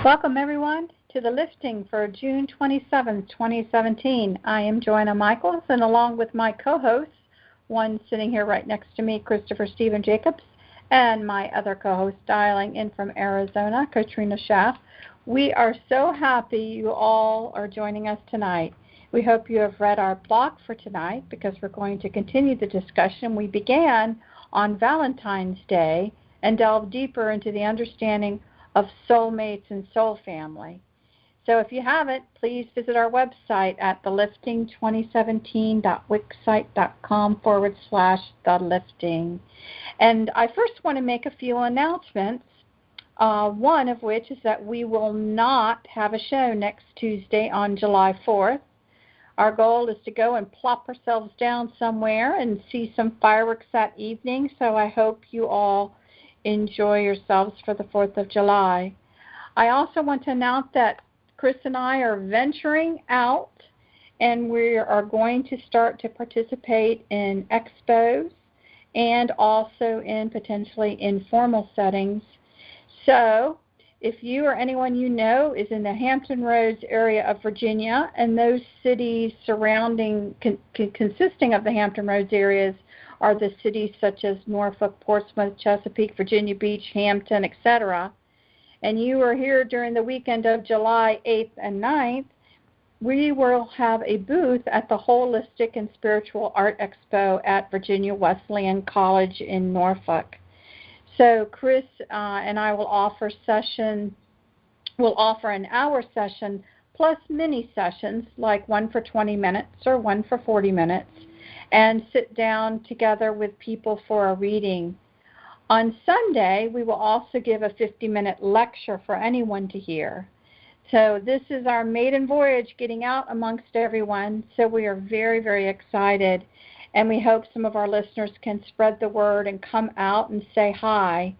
Welcome, everyone, to the lifting for June 27th, 2017. I am Joanna Michaels, and along with my co-hosts, one sitting here right next to me, Christopher Stephen Jacobs, and my other co-host dialing in from Arizona, Katrina Schaff. We are so happy you all are joining us tonight. We hope you have read our blog for tonight because we're going to continue the discussion we began on Valentine's Day and delve deeper into the understanding of soulmates and soul family. So if you haven't, please visit our website at thelifting2017.wixsite.com/thelifting. And I first want to make a few announcements, one of which is that we will not have a show next Tuesday on July 4th. Our goal is to go and plop ourselves down somewhere and see some fireworks that evening, so I hope you all enjoy yourselves for the 4th of July. I also want to announce that Chris and I are venturing out, and we are going to start to participate in expos and also in potentially informal settings. So if you or anyone you know is in the Hampton Roads area of Virginia and those cities surrounding, consisting of the Hampton Roads areas, are the cities such as Norfolk, Portsmouth, Chesapeake, Virginia Beach, Hampton, etc., and you are here during the weekend of July 8th and 9th, we will have a booth at the Holistic and Spiritual Art Expo at Virginia Wesleyan College in Norfolk. So Chris and I will offer an hour session plus mini sessions, like one for 20 minutes or one for 40 minutes, and sit down together with people for a reading. On Sunday, we will also give a 50-minute lecture for anyone to hear. So this is our maiden voyage getting out amongst everyone, so we are very, very excited, and we hope some of our listeners can spread the word and come out and say hi.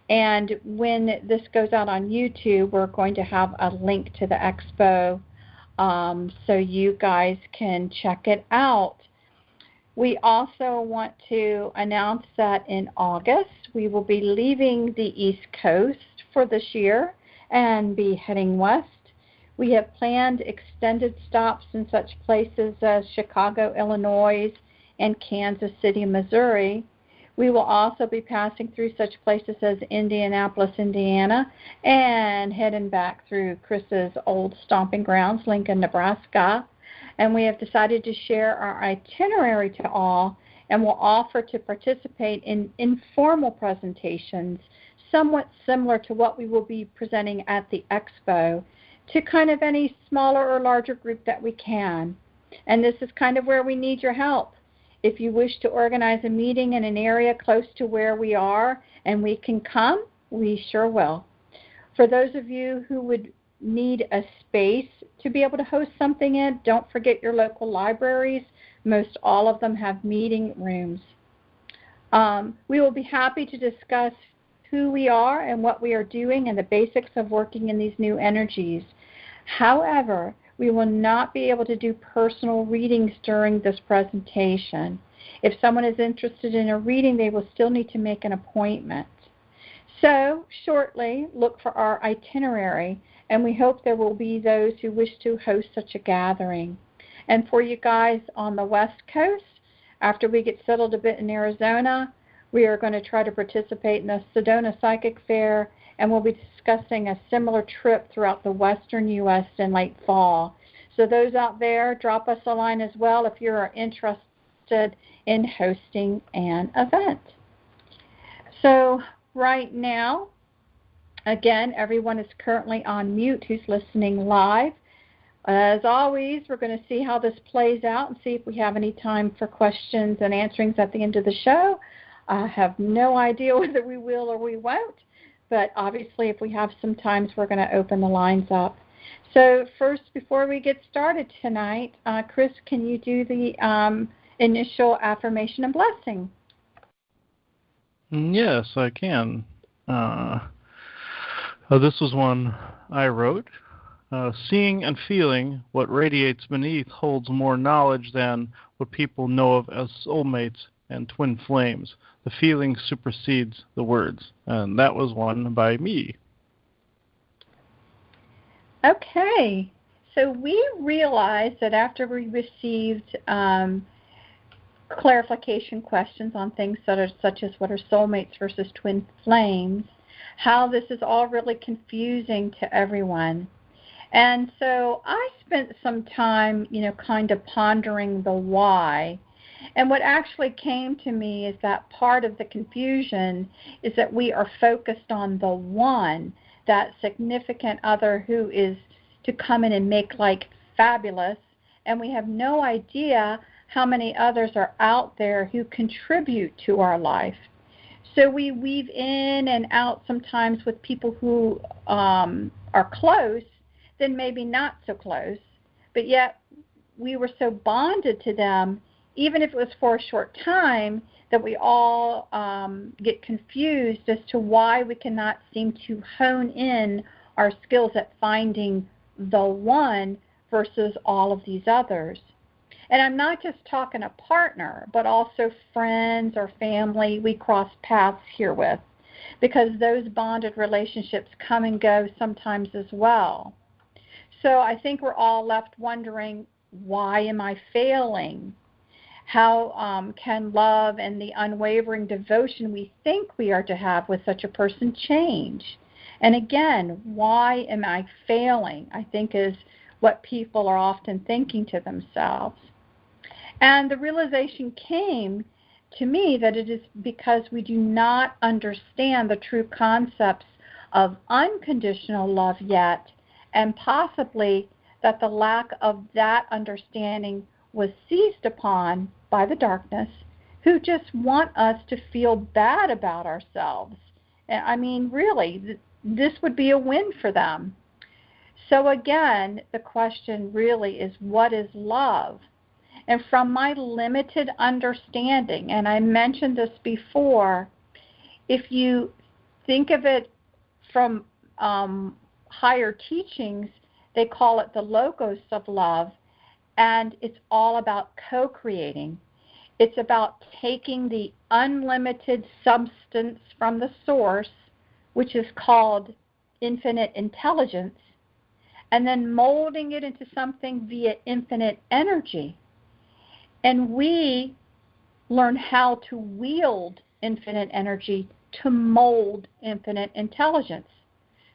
And when this goes out on YouTube, we're going to have a link to the expo so you guys can check it out. We also want to announce that in August, we will be leaving the East Coast for this year and be heading west. We have planned extended stops in such places as Chicago, Illinois, and Kansas City, Missouri. We will also be passing through such places as Indianapolis, Indiana, and heading back through Chris's old stomping grounds, Lincoln, Nebraska. And we have decided to share our itinerary to all, and will offer to participate in informal presentations, somewhat similar to what we will be presenting at the expo, to kind of any smaller or larger group that we can. And this is kind of where we need your help. If you wish to organize a meeting in an area close to where we are and we can come, we sure will. For those of you who would need a space to be able to host something in, don't forget your local libraries. Most all of them have meeting rooms. We will be happy to discuss who we are and what we are doing and the basics of working in these new energies. However, we will not be able to do personal readings during this presentation. If someone is interested in a reading, they will still need to make an appointment. So, shortly, look for our itinerary, and we hope there will be those who wish to host such a gathering. And for you guys on the West Coast, after we get settled a bit in Arizona, we are going to try to participate in the Sedona Psychic Fair, and we'll be discussing a similar trip throughout the western U.S. in late fall. So those out there, drop us a line as well if you're interested in hosting an event. So right now, again, everyone is currently on mute who's listening live. As always, we're going to see how this plays out and see if we have any time for questions and answerings at the end of the show. I have no idea whether we will or we won't, but obviously if we have some times, we're going to open the lines up. So first, before we get started tonight, Chris, can you do the initial affirmation and blessing? Yes, I can. This was one I wrote. Seeing and feeling what radiates beneath holds more knowledge than what people know of as soulmates and twin flames. The feeling supersedes the words. And that was one by me. Okay. So we realized that after we received clarification questions on things such as what are soulmates versus twin flames, how this is all really confusing to everyone. And so I spent some time, kind of pondering the why. And what actually came to me is that part of the confusion is that we are focused on the one, that significant other who is to come in and make life fabulous, and we have no idea how many others are out there who contribute to our life. So we weave in and out sometimes with people who are close, then maybe not so close, but yet we were so bonded to them, even if it was for a short time, that we all get confused as to why we cannot seem to hone in our skills at finding the one versus all of these others. And I'm not just talking a partner, but also friends or family we cross paths here with, because those bonded relationships come and go sometimes as well. So I think we're all left wondering, why am I failing? How can love and the unwavering devotion we think we are to have with such a person change? And again, why am I failing? I think is what people are often thinking to themselves. And the realization came to me that it is because we do not understand the true concepts of unconditional love yet, and possibly that the lack of that understanding was seized upon by the darkness, who just want us to feel bad about ourselves. And I mean, really, this would be a win for them. So again, the question really is, what is love? And from my limited understanding, and I mentioned this before, if you think of it from higher teachings, they call it the logos of love, and it's all about co-creating. It's about taking the unlimited substance from the source, which is called infinite intelligence, and then molding it into something via infinite energy. And we learn how to wield infinite energy to mold infinite intelligence.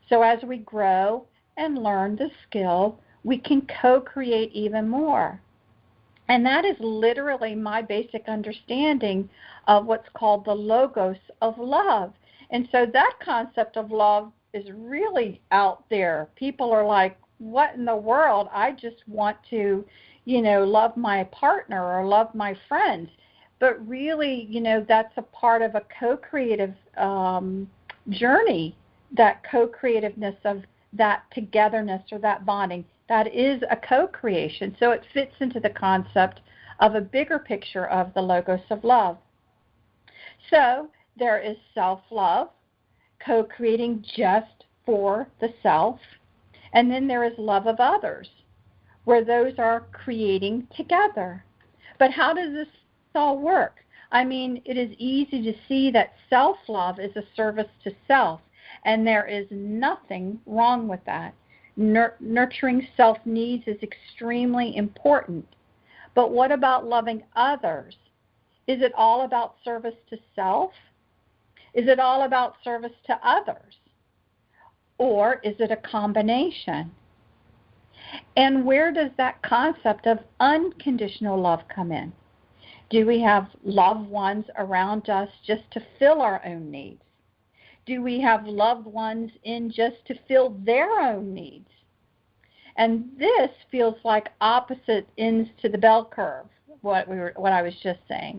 So as we grow and learn the skill, we can co-create even more. And that is literally my basic understanding of what's called the logos of love. And so that concept of love is really out there. People are like, what in the world? I just want to, love my partner or love my friends. But really, that's a part of a co-creative journey, that co-creativeness of that togetherness or that bonding. That is a co-creation. So it fits into the concept of a bigger picture of the logos of love. So there is self-love, co-creating just for the self. And then there is love of others, where those are creating together. But how does this all work? I mean, it is easy to see that self-love is a service to self, and there is nothing wrong with that. Nurturing self-needs is extremely important. But what about loving others? Is it all about service to self? Is it all about service to others? Or is it a combination? And where does that concept of unconditional love come in? Do we have loved ones around us just to fill our own needs? Do we have loved ones in just to fill their own needs? And this feels like opposite ends to the bell curve, what I was just saying.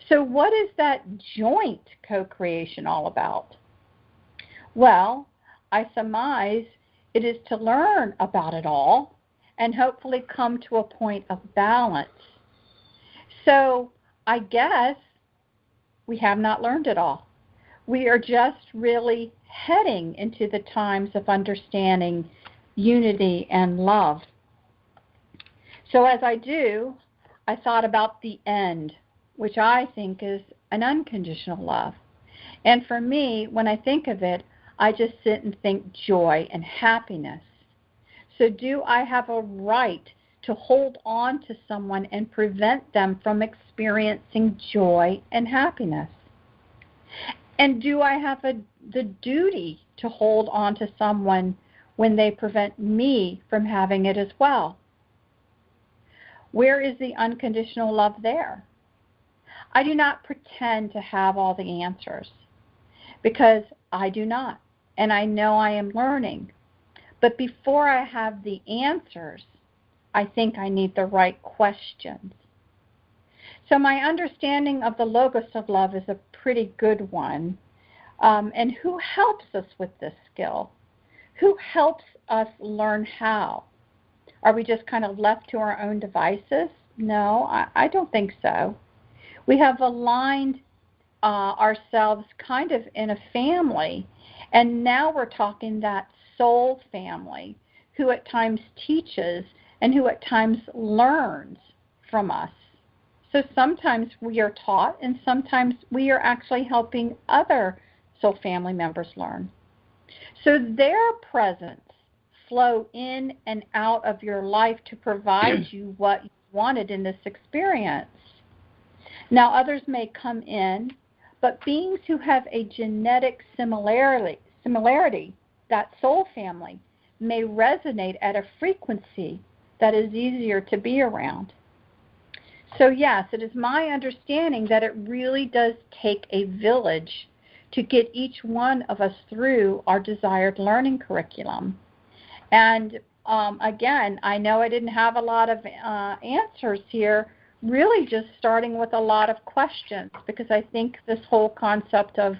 So what is that joint co-creation all about? Well, I surmise it is to learn about it all and hopefully come to a point of balance. So I guess we have not learned it all. We are just really heading into the times of understanding unity and love. So as I do, I thought about the end, which I think is an unconditional love. And for me, when I think of it, I just sit and think joy and happiness. So do I have a right to hold on to someone and prevent them from experiencing joy and happiness? And do I have the duty to hold on to someone when they prevent me from having it as well? Where is the unconditional love there? I do not pretend to have all the answers, because I do not, and I know I am learning. But before I have the answers, I think I need the right questions. So my understanding of the Logos of Love is a pretty good one. And who helps us with this skill? Who helps us learn how? Are we just kind of left to our own devices? No, I don't think so. We have aligned ourselves kind of in a family, and now we're talking that soul family who at times teaches and who at times learns from us. So sometimes we are taught, and sometimes we are actually helping other soul family members learn. So their presence flow in and out of your life to provide you what you wanted in this experience. Now others may come in, but beings who have a genetic similarity, that soul family, may resonate at a frequency that is easier to be around. So yes, it is my understanding that it really does take a village to get each one of us through our desired learning curriculum. And again, I know I didn't have a lot of answers here, really just starting with a lot of questions, because I think this whole concept of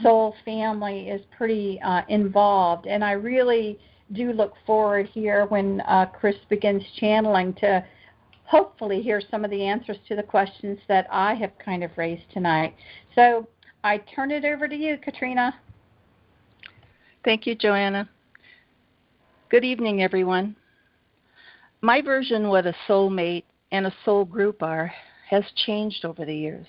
soul family is pretty involved. And I really do look forward here when Chris begins channeling to hopefully hear some of the answers to the questions that I have kind of raised tonight. So I turn it over to you, Katrina. Thank you, Joanna. Good evening, everyone. My version of what a soulmate and a soul group are has changed over the years.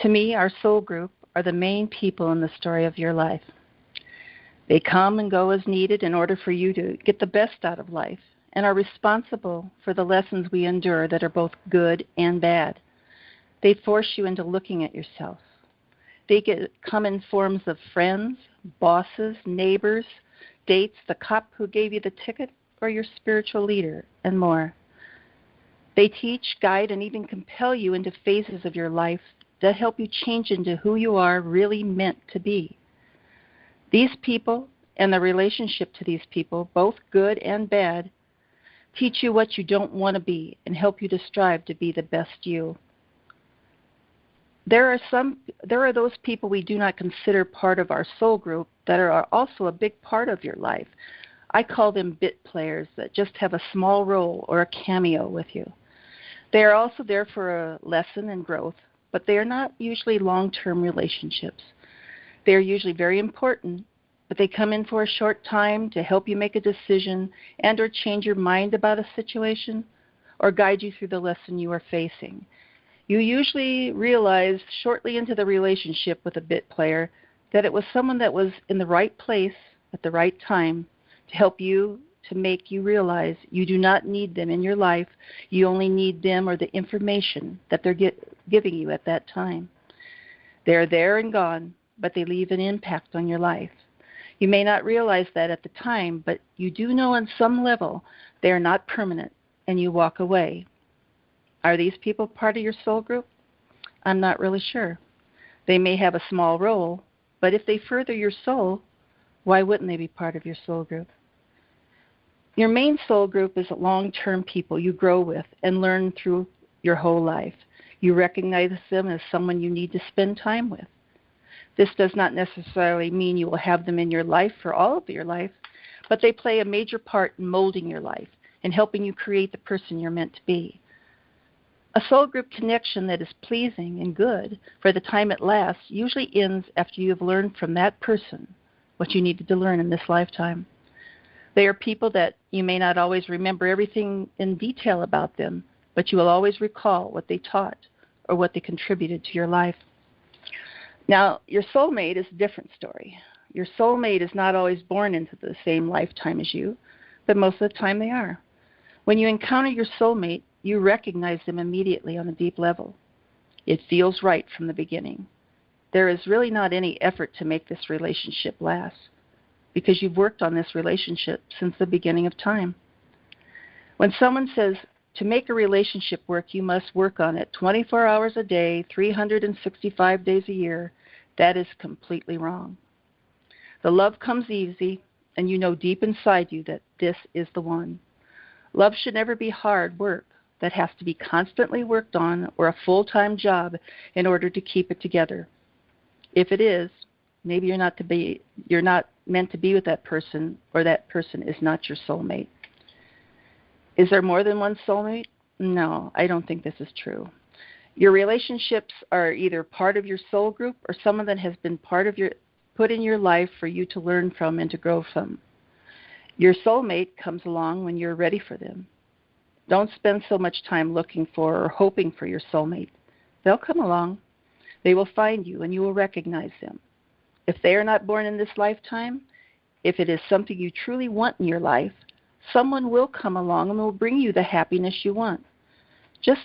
To me, our soul group are the main people in the story of your life. They come and go as needed in order for you to get the best out of life, and are responsible for the lessons we endure that are both good and bad. They force you into looking at yourself. They come in forms of friends, bosses, neighbors, dates, the cop who gave you the ticket, or your spiritual leader, and more. They teach, guide, and even compel you into phases of your life that help you change into who you are really meant to be. These people and the relationship to these people, both good and bad, teach you what you don't want to be and help you to strive to be the best you. There are those people we do not consider part of our soul group that are also a big part of your life. I call them bit players that just have a small role or a cameo with you. They are also there for a lesson and growth, but they are not usually long-term relationships. They are usually very important, but they come in for a short time to help you make a decision and or change your mind about a situation or guide you through the lesson you are facing. You usually realize shortly into the relationship with a bit player that it was someone that was in the right place at the right time to help you, to make you realize you do not need them in your life. You only need them or the information that they're giving you at that time. They're there and gone, but they leave an impact on your life. You may not realize that at the time, but you do know on some level they are not permanent, and you walk away. Are these people part of your soul group? I'm not really sure. They may have a small role, but if they further your soul, why wouldn't they be part of your soul group? Your main soul group is long-term people you grow with and learn through your whole life. You recognize them as someone you need to spend time with. This does not necessarily mean you will have them in your life for all of your life, but they play a major part in molding your life and helping you create the person you're meant to be. A soul group connection that is pleasing and good for the time it lasts usually ends after you have learned from that person what you needed to learn in this lifetime. They are people that you may not always remember everything in detail about them, but you will always recall what they taught or what they contributed to your life. Now, your soulmate is a different story. Your soulmate is not always born into the same lifetime as you, but most of the time they are. When you encounter your soulmate, you recognize them immediately on a deep level. It feels right from the beginning. There is really not any effort to make this relationship last, because you've worked on this relationship since the beginning of time. When someone says, to make a relationship work, you must work on it 24 hours a day, 365 days a year, that is completely wrong. The love comes easy, and you know deep inside you that this is the one. Love should never be hard work that has to be constantly worked on or a full-time job in order to keep it together. If it is, maybe you're not meant to be with that person, or that person is not your soulmate. Is there more than one soulmate? No, I don't think this is true. Your relationships are either part of your soul group or someone that has been put in your life for you to learn from and to grow from. Your soulmate comes along when you're ready for them. Don't spend so much time looking for or hoping for your soulmate. They'll come along. They will find you and you will recognize them. If they are not born in this lifetime, if it is something you truly want in your life, someone will come along and will bring you the happiness you want. Just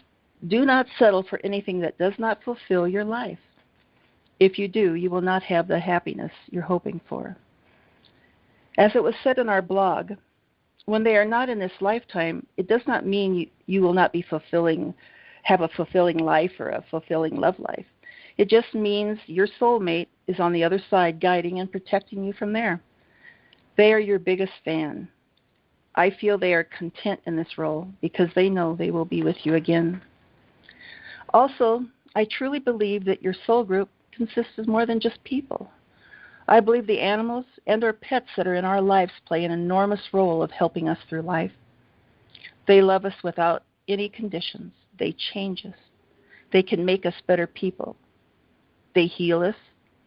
do not settle for anything that does not fulfill your life. If you do, you will not have the happiness you're hoping for. As it was said in our blog, when they are not in this lifetime, it does not mean you will not have a fulfilling life or a fulfilling love life. It just means your soulmate is on the other side guiding and protecting you from there. They are your biggest fan. I feel they are content in this role because they know they will be with you again. Also, I truly believe that your soul group consists of more than just people. I believe the animals and our pets that are in our lives play an enormous role of helping us through life. They love us without any conditions. They change us. They can make us better people. They heal us.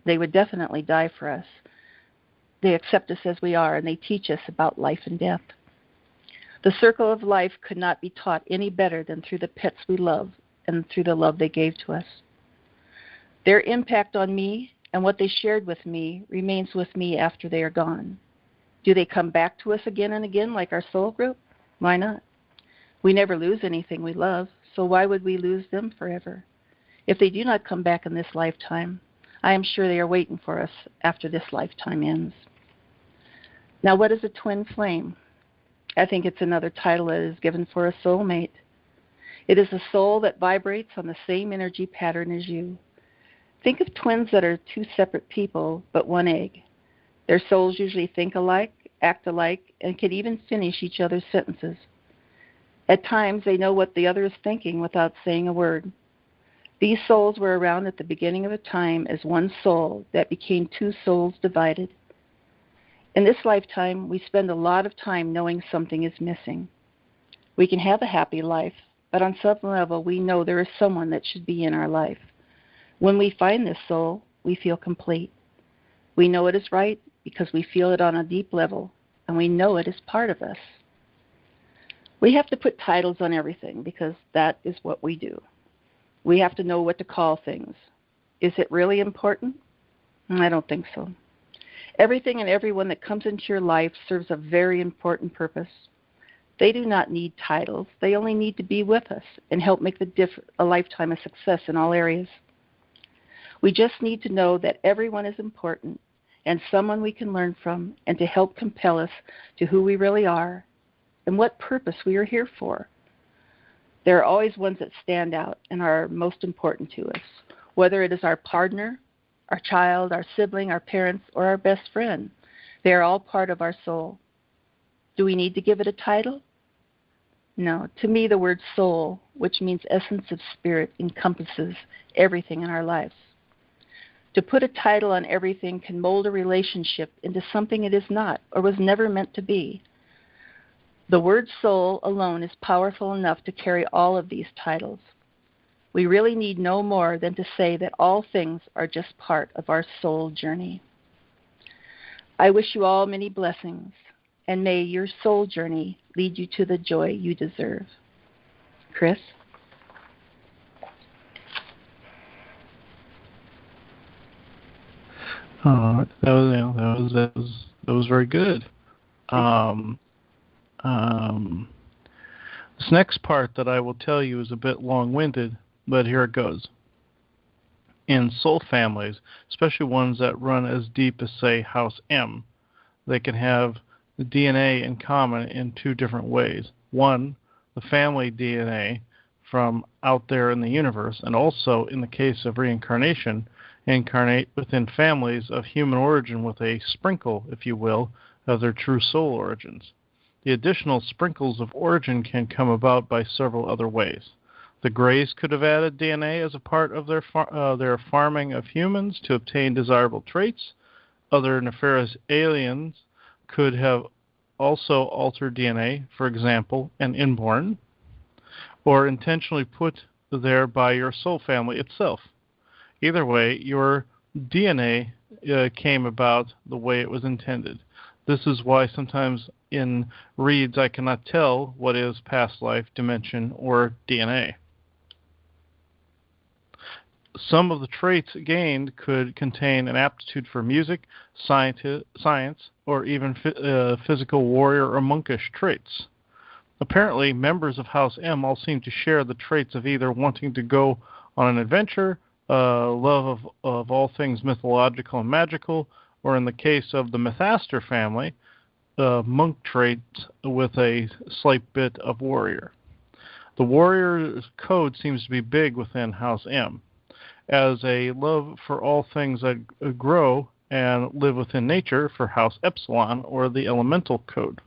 They would definitely die for us. They accept us as we are, and they teach us about life and death. The circle of life could not be taught any better than through the pets we love and through the love they gave to us. Their impact on me and what they shared with me remains with me after they are gone. Do they come back to us again and again like our soul group? Why not? We never lose anything we love, so why would we lose them forever? If they do not come back in this lifetime, I am sure they are waiting for us after this lifetime ends. Now, what is a twin flame? I think it's another title that is given for a soulmate. It is a soul that vibrates on the same energy pattern as you. Think of twins that are two separate people, but one egg. Their souls usually think alike, act alike, and can even finish each other's sentences. At times, they know what the other is thinking without saying a word. These souls were around at the beginning of a time as one soul that became two souls divided. In this lifetime, we spend a lot of time knowing something is missing. We can have a happy life, but on some level, we know there is someone that should be in our life. When we find this soul, we feel complete. We know it is right because we feel it on a deep level, and we know it is part of us. We have to put titles on everything because that is what we do. We have to know what to call things. Is it really important? I don't think so. Everything and everyone that comes into your life serves a very important purpose. They do not need titles. They only need to be with us and help make a lifetime a success in all areas. We just need to know that everyone is important and someone we can learn from and to help compel us to who we really are and what purpose we are here for. There are always ones that stand out and are most important to us, whether it is our partner, our child, our sibling, our parents, or our best friend. They are all part of our soul. Do we need to give it a title? No. To me, the word soul, which means essence of spirit, encompasses everything in our lives. To put a title on everything can mold a relationship into something it is not or was never meant to be. The word soul alone is powerful enough to carry all of these titles. We really need no more than to say that all things are just part of our soul journey. I wish you all many blessings, and may your soul journey lead you to the joy you deserve. Chris? That was very good. This next part that I will tell you is a bit long-winded, but here it goes. In soul families, especially ones that run as deep as, say, House M, they can have the DNA in common in two different ways. One, the family DNA from out there in the universe, and also, in the case of reincarnation, incarnate within families of human origin with a sprinkle, if you will, of their true soul origins. The additional sprinkles of origin can come about by several other ways. The Greys could have added DNA as a part of their farming of humans to obtain desirable traits. Other nefarious aliens could have also altered DNA, for example, an inborn, or intentionally put there by your soul family itself. Either way, your DNA came about the way it was intended. This is why sometimes in reads I cannot tell what is past life, dimension, or DNA. Some of the traits gained could contain an aptitude for music, science, or even physical warrior or monkish traits. Apparently, members of House M all seem to share the traits of either wanting to go on an adventure, love of all things mythological and magical, or in the case of the Mythaster family, monk traits with a slight bit of warrior. The warrior's code seems to be big within House M, as a love for all things that grow and live within nature for House Epsilon, or the elemental code.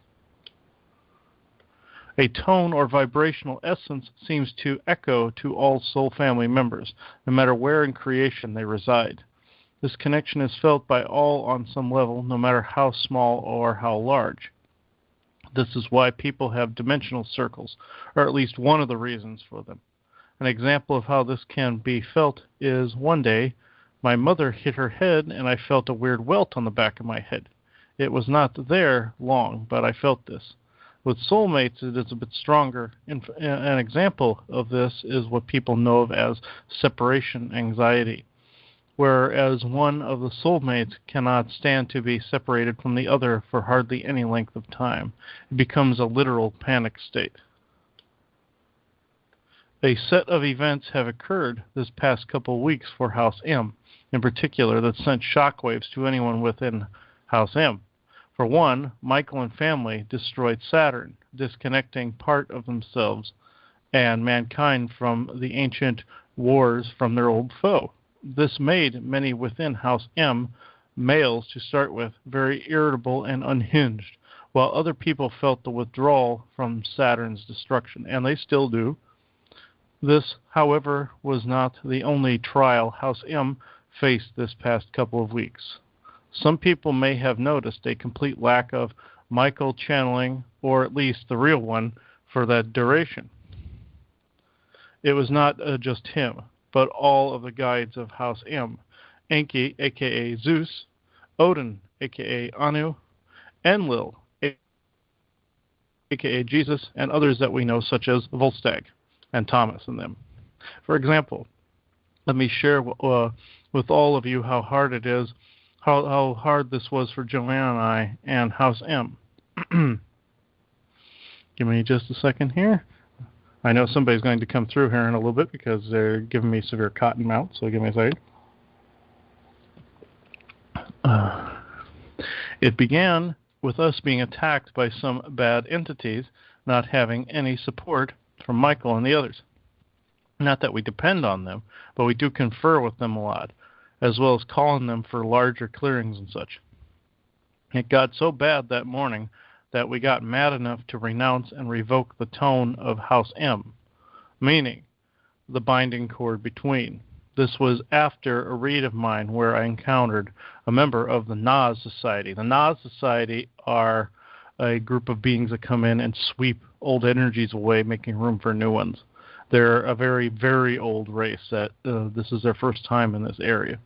A tone or vibrational essence seems to echo to all soul family members, no matter where in creation they reside. This connection is felt by all on some level, no matter how small or how large. This is why people have dimensional circles, or at least one of the reasons for them. An example of how this can be felt is one day, my mother hit her head and I felt a weird welt on the back of my head. It was not there long, but I felt this. With soulmates, it is a bit stronger. An example of this is what people know of as separation anxiety, whereas one of the soulmates cannot stand to be separated from the other for hardly any length of time. It becomes a literal panic state. A set of events have occurred this past couple of weeks for House M, in particular, that sent shockwaves to anyone within House M. For one, Michael and family destroyed Saturn, disconnecting part of themselves and mankind from the ancient wars from their old foe. This made many within House M, males to start with, very irritable and unhinged, while other people felt the withdrawal from Saturn's destruction, and they still do. This, however, was not the only trial House M faced this past couple of weeks. Some people may have noticed a complete lack of Michael channeling, or at least the real one, for that duration. It was not just him, but all of the guides of House M, Enki, a.k.a. Zeus, Odin, a.k.a. Anu, Enlil, a.k.a. Jesus, and others that we know, such as Volstagg and Thomas and them. For example, let me share with all of you how hard it is, how hard this was for Joanne and I and House M. Give me just a second here. I know somebody's going to come through here in a little bit because they're giving me severe cotton mouth, so give me a second. It began with us being attacked by some bad entities, not having any support from Michael and the others. Not that we depend on them, but we do confer with them a lot, as well as calling them for larger clearings and such. It got so bad that morning that we got mad enough to renounce and revoke the tone of House M, meaning the binding cord between. This was after a read of mine where I encountered a member of the Nas Society. The Nas Society are a group of beings that come in and sweep old energies away, making room for new ones. They're a very, very old race that this is their first time in this area.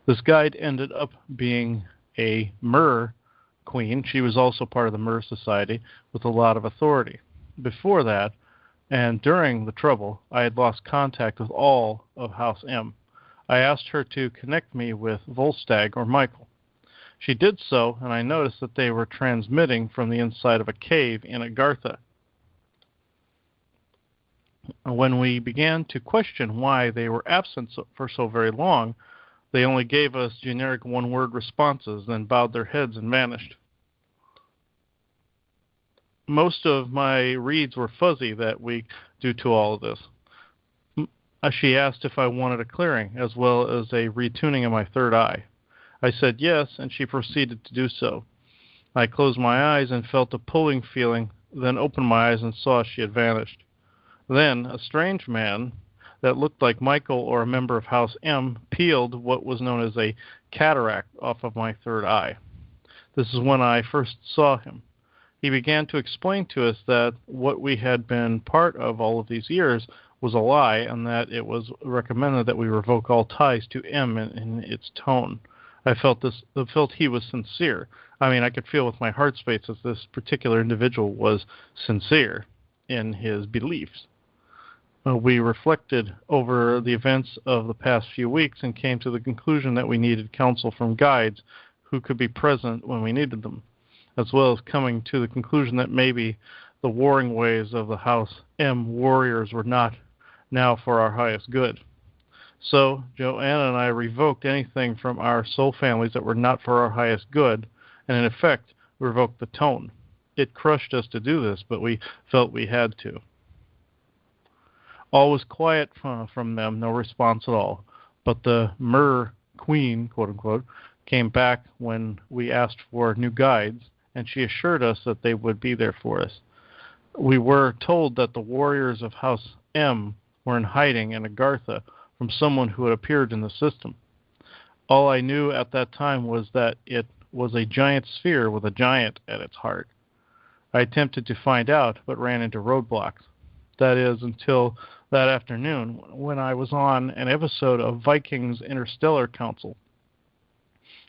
This guide ended up being a Mer queen. She was also part of the Mer Society with a lot of authority. Before that, and during the trouble, I had lost contact with all of House M. I asked her to connect me with Volstagg or Michael. She did so, and I noticed that they were transmitting from the inside of a cave in Agartha. When we began to question why they were absent for so very long, they only gave us generic one-word responses, then bowed their heads and vanished. Most of my reads were fuzzy that week due to all of this. She asked if I wanted a clearing, as well as a retuning of my third eye. I said yes, and she proceeded to do so. I closed my eyes and felt a pulling feeling, then opened my eyes and saw she had vanished. Then a strange man that looked like Michael or a member of House M peeled what was known as a cataract off of my third eye. This is when I first saw him. He began to explain to us that what we had been part of all of these years was a lie, and that it was recommended that we revoke all ties to M in its tone. I felt he was sincere. I mean, I could feel with my heart space that this particular individual was sincere in his beliefs. We reflected over the events of the past few weeks and came to the conclusion that we needed counsel from guides who could be present when we needed them, as well as coming to the conclusion that maybe the warring ways of the House M warriors were not now for our highest good. So Joanna and I revoked anything from our soul families that were not for our highest good, and in effect revoked the tone. It crushed us to do this, but we felt we had to. All was quiet from them, no response at all. But the Mer Queen, quote unquote, came back when we asked for new guides, and she assured us that they would be there for us. We were told that the warriors of House M were in hiding in Agartha from someone who had appeared in the system. All I knew at that time was that it was a giant sphere with a giant at its heart. I attempted to find out, but ran into roadblocks. That is, until that afternoon, when I was on an episode of Vikings Interstellar Council.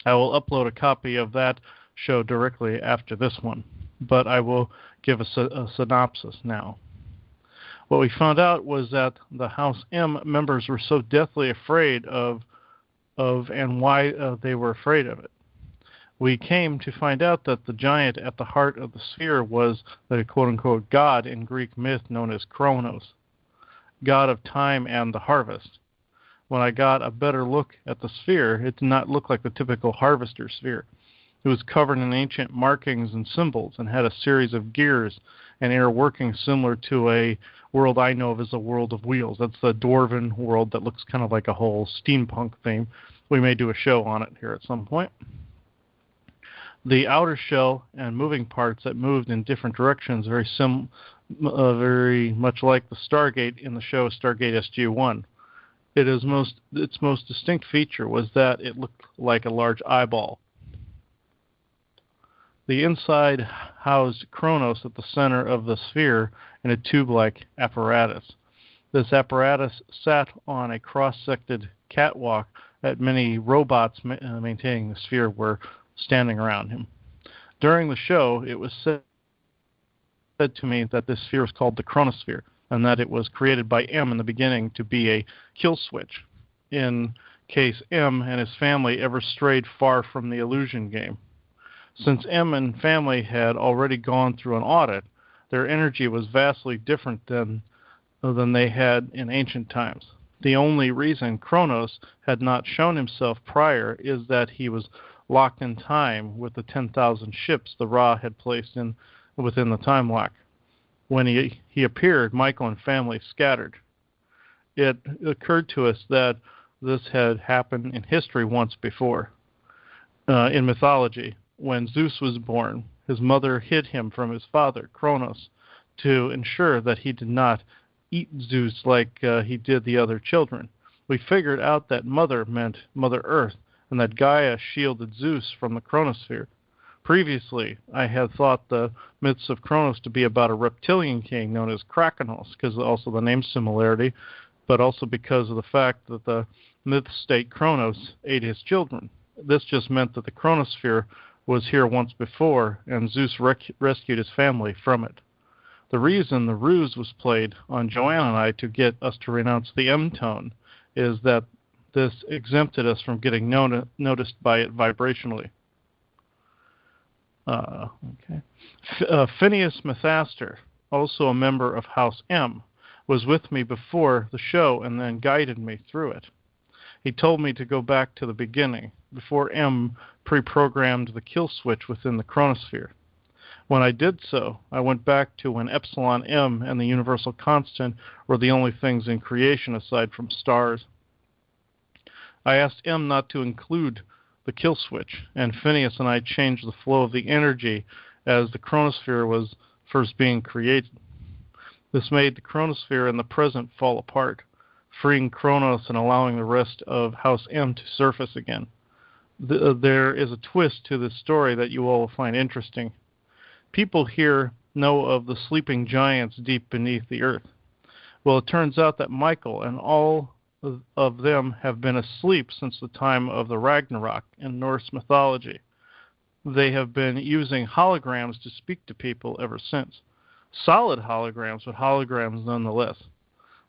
I will upload a copy of that show directly after this one, but I will give a synopsis now. What we found out was that the House M members were so deathly afraid of and why they were afraid of it. We came to find out that the giant at the heart of the sphere was the quote-unquote god in Greek myth known as Kronos, god of time and the harvest. When I got a better look at the sphere, it did not look like the typical harvester sphere. It was covered in ancient markings and symbols and had a series of gears and inner workings similar to a world I know of as a world of wheels. That's the dwarven world that looks kind of like a whole steampunk theme. We may do a show on it here at some point. The outer shell and moving parts that moved in different directions, very much like the Stargate in the show Stargate SG-1. Its most distinct feature was that it looked like a large eyeball. The inside housed Kronos at the center of the sphere in a tube-like apparatus. This apparatus sat on a cross-sected catwalk that many robots maintaining the sphere were standing around him. During the show, it was said to me that this sphere was called the Chronosphere, and that it was created by M in the beginning to be a kill switch, in case M and his family ever strayed far from the illusion game. Since M and family had already gone through an audit, their energy was vastly different than they had in ancient times. The only reason Kronos had not shown himself prior is that he was locked in time with the 10,000 ships the Ra had placed within the time lock. When he appeared, Michael and family scattered. It occurred to us that this had happened in history once before. In mythology, when Zeus was born, his mother hid him from his father, Kronos, to ensure that he did not eat Zeus like he did the other children. We figured out that mother meant Mother Earth, and that Gaia shielded Zeus from the Chronosphere. Previously, I had thought the myths of Kronos to be about a reptilian king known as Krakenos, because also the name similarity, but also because of the fact that the myths state Kronos ate his children. This just meant that the Chronosphere was here once before, and Zeus rescued his family from it. The reason the ruse was played on Joanna and I to get us to renounce the M-tone is that this exempted us from getting noticed by it vibrationally. Okay. Phineas Mathaster, also a member of House M, was with me before the show and then guided me through it. He told me to go back to the beginning, before M pre-programmed the kill switch within the chronosphere. When I did so, I went back to when Epsilon M and the universal constant were the only things in creation aside from stars. I asked M not to include the kill switch, and Phineas and I changed the flow of the energy as the chronosphere was first being created. This made the chronosphere and the present fall apart, freeing Kronos and allowing the rest of House M to surface again. There is a twist to this story that you all will find interesting. People here know of the sleeping giants deep beneath the earth. Well, it turns out that Michael and all of them have been asleep since the time of the Ragnarok in Norse mythology. They have been using holograms to speak to people ever since. Solid holograms, but holograms nonetheless.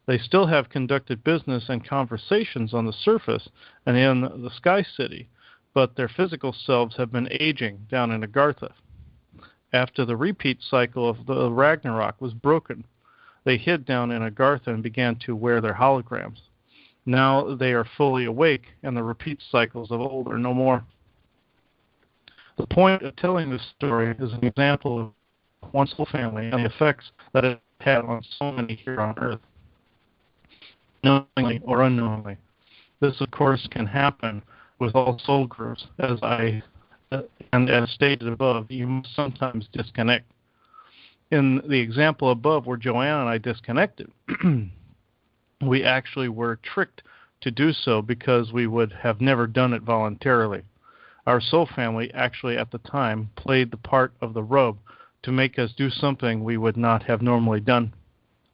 They still have conducted business and conversations on the surface and in the Sky City, but their physical selves have been aging down in Agartha. After the repeat cycle of the Ragnarok was broken, they hid down in Agartha and began to wear their holograms. Now they are fully awake, and the repeat cycles of old are no more. The point of telling this story is an example of one soul family and the effects that it had on so many here on Earth, knowingly or unknowingly. This, of course, can happen with all soul groups, and as stated above, you must sometimes disconnect. In the example above where Joanne and I disconnected, we actually were tricked to do so because we would have never done it voluntarily. Our soul family actually at the time played the part of the robe to make us do something we would not have normally done.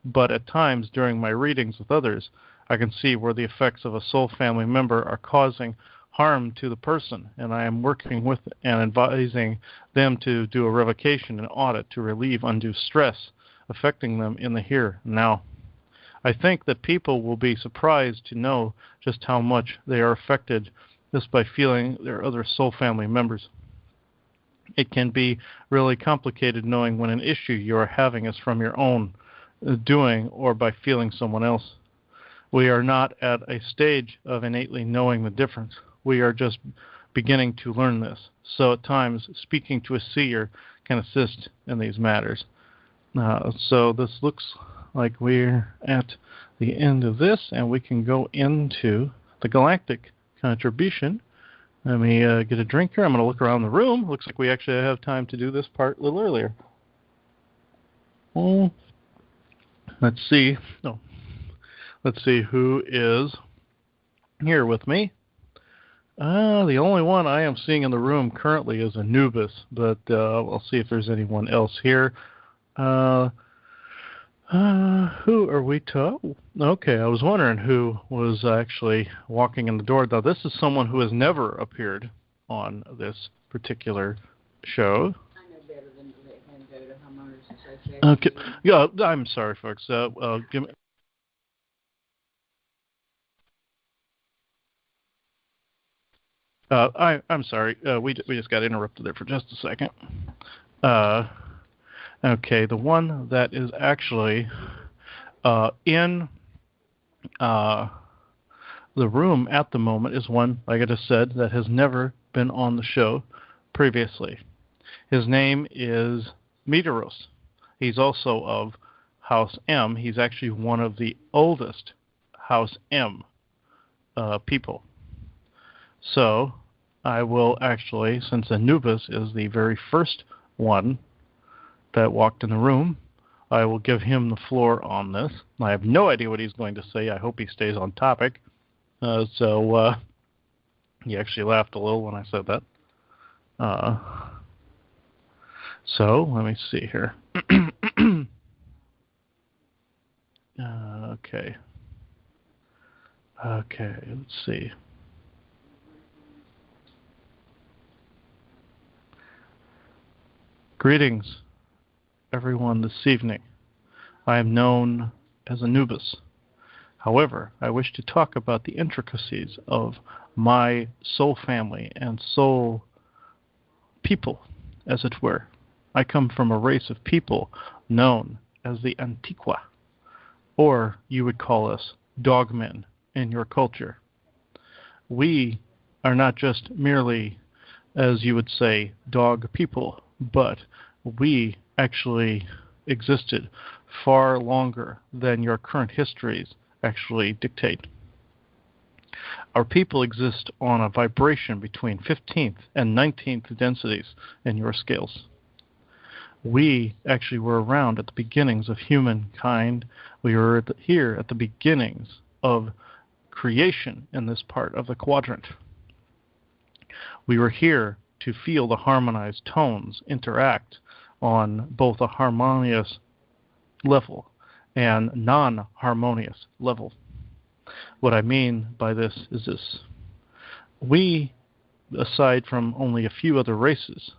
But at times during my readings with others, I can see where the effects of a soul family member are causing harm to the person, and I am working with and advising them to do a revocation and audit to relieve undue stress affecting them in the here and now. I think that people will be surprised to know just how much they are affected just by feeling their other soul family members. It can be really complicated knowing when an issue you are having is from your own doing or by feeling someone else. We are not at a stage of innately knowing the difference. We are just beginning to learn this. So at times, speaking to a seer can assist in these matters. So this looks like we're at the end of this, and we can go into the galactic contribution. Let me get a drink here. I'm going to look around the room. Looks like we actually have time to do this part a little earlier. Let's see. No. Let's see who is here with me. The only one I am seeing in the room currently is Anubis, but I'll see if there's anyone else here. Who are we to? Okay, I was wondering who was actually walking in the door. Now, this is someone who has never appeared on this particular show. I know better than to let him go to homeowners association. Okay, yeah, I'm sorry, folks. Give me. I'm sorry. We just got interrupted there for just a second. Okay, the one that is actually in the room at the moment is one, like I just said, that has never been on the show previously. His name is Meteoros. He's also of House M. He's actually one of the oldest House M people. So I will actually, since Anubis is the very first one that walked in the room, I will give him the floor on this. I have no idea what he's going to say. I hope he stays on topic. So he actually laughed a little when I said that. So let me see here. Okay. Okay, let's see. Greetings, everyone, this evening. I am known as Anubis. However, I wish to talk about the intricacies of my soul family and soul people as it were. I come from a race of people known as the Antiqua, or you would call us dogmen in your culture. We are not just merely, as you would say, dog people, but we actually existed far longer than your current histories actually dictate. Our people exist on a vibration between 15th and 19th densities in your scales. We actually were around at the beginnings of humankind. We were here at the beginnings of creation in this part of the quadrant. We were here to feel the harmonized tones interact on both a harmonious level and non-harmonious level. What I mean by this is this. We, aside from only a few other races,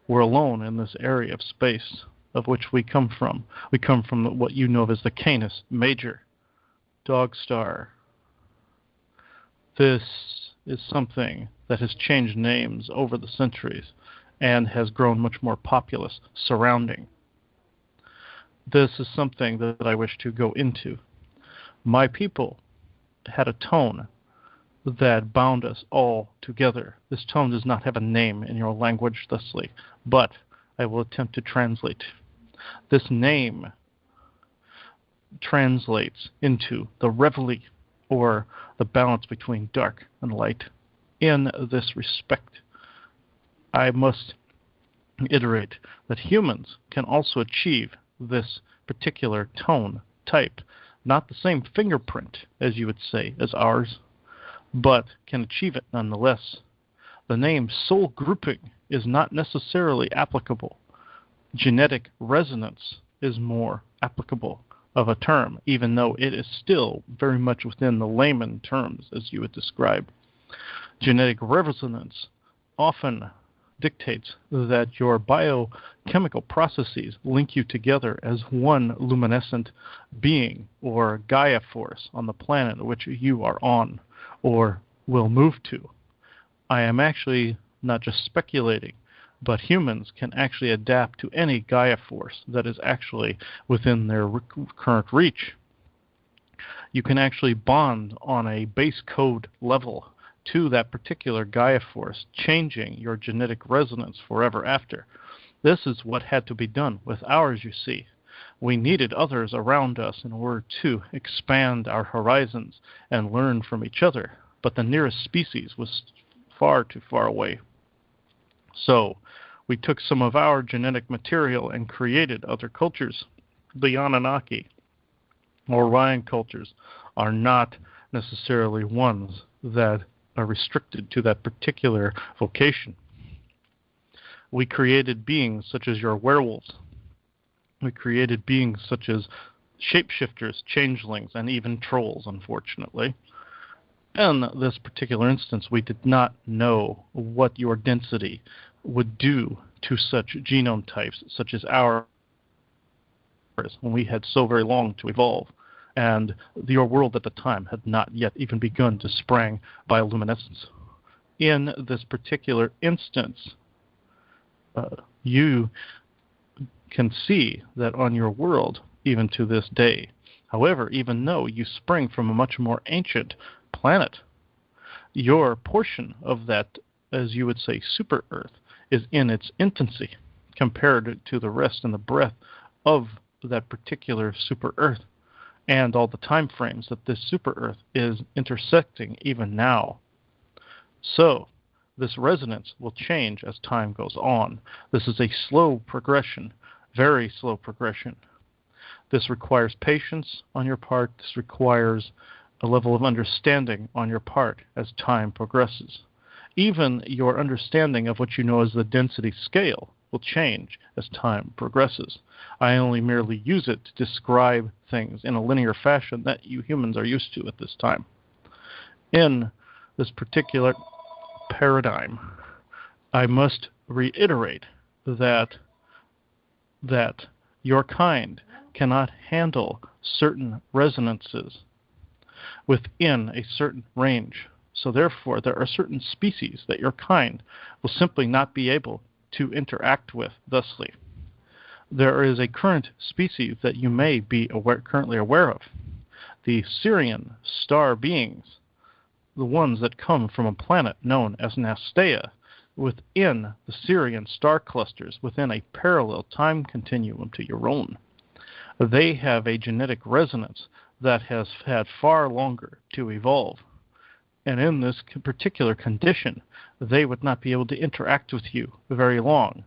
we're alone in this area of space of which we come from. We come from what you know as the Canis Major, dog star. This is something that has changed names over the centuries and has grown much more populous surrounding. This is something that I wish to go into. My people had a tone that bound us all together. This tone does not have a name in your language thusly, but I will attempt to translate. This name translates into the reveille, or the balance between dark and light. In this respect, I must iterate that humans can also achieve this particular tone type, not the same fingerprint, as you would say, as ours, but can achieve it nonetheless. The name soul grouping is not necessarily applicable. Genetic resonance is more applicable of a term, even though it is still very much within the layman terms, as you would describe. Genetic resonance often dictates that your biochemical processes link you together as one luminescent being or Gaia force on the planet which you are on or will move to. I am actually not just speculating, but humans can actually adapt to any Gaia force that is actually within their current reach. You can actually bond on a base code level to that particular Gaia force, changing your genetic resonance forever after. This is what had to be done with ours, you see. We needed others around us in order to expand our horizons and learn from each other, but the nearest species was far too far away. So we took some of our genetic material and created other cultures. The Anunnaki or Orion cultures are not necessarily ones that are restricted to that particular vocation. We created beings such as your werewolves. We created beings such as shapeshifters, changelings, and even trolls, unfortunately. In this particular instance, we did not know what your density would do to such genome types, such as ours, when we had so very long to evolve. And your world at the time had not yet even begun to sprang bioluminescence. In this particular instance, you can see that on your world, even to this day. However, even though you spring from a much more ancient planet, your portion of that, as you would say, super Earth, is in its infancy compared to the rest and the breadth of that particular super Earth, and all the time frames that this super Earth is intersecting even now. So, this resonance will change as time goes on. This is a slow progression, very slow progression. This requires patience on your part. This requires a level of understanding on your part as time progresses. Even your understanding of what you know as the density scale will change as time progresses. I only merely use it to describe things in a linear fashion that you humans are used to at this time. In this particular paradigm, I must reiterate that your kind cannot handle certain resonances within a certain range. So therefore, there are certain species that your kind will simply not be able to interact with thusly. There is a current species that you may be currently aware of. The Sirian star beings, the ones that come from a planet known as Nastea, within the Sirian star clusters, within a parallel time continuum to your own. They have a genetic resonance that has had far longer to evolve. And in this particular condition, they would not be able to interact with you very long.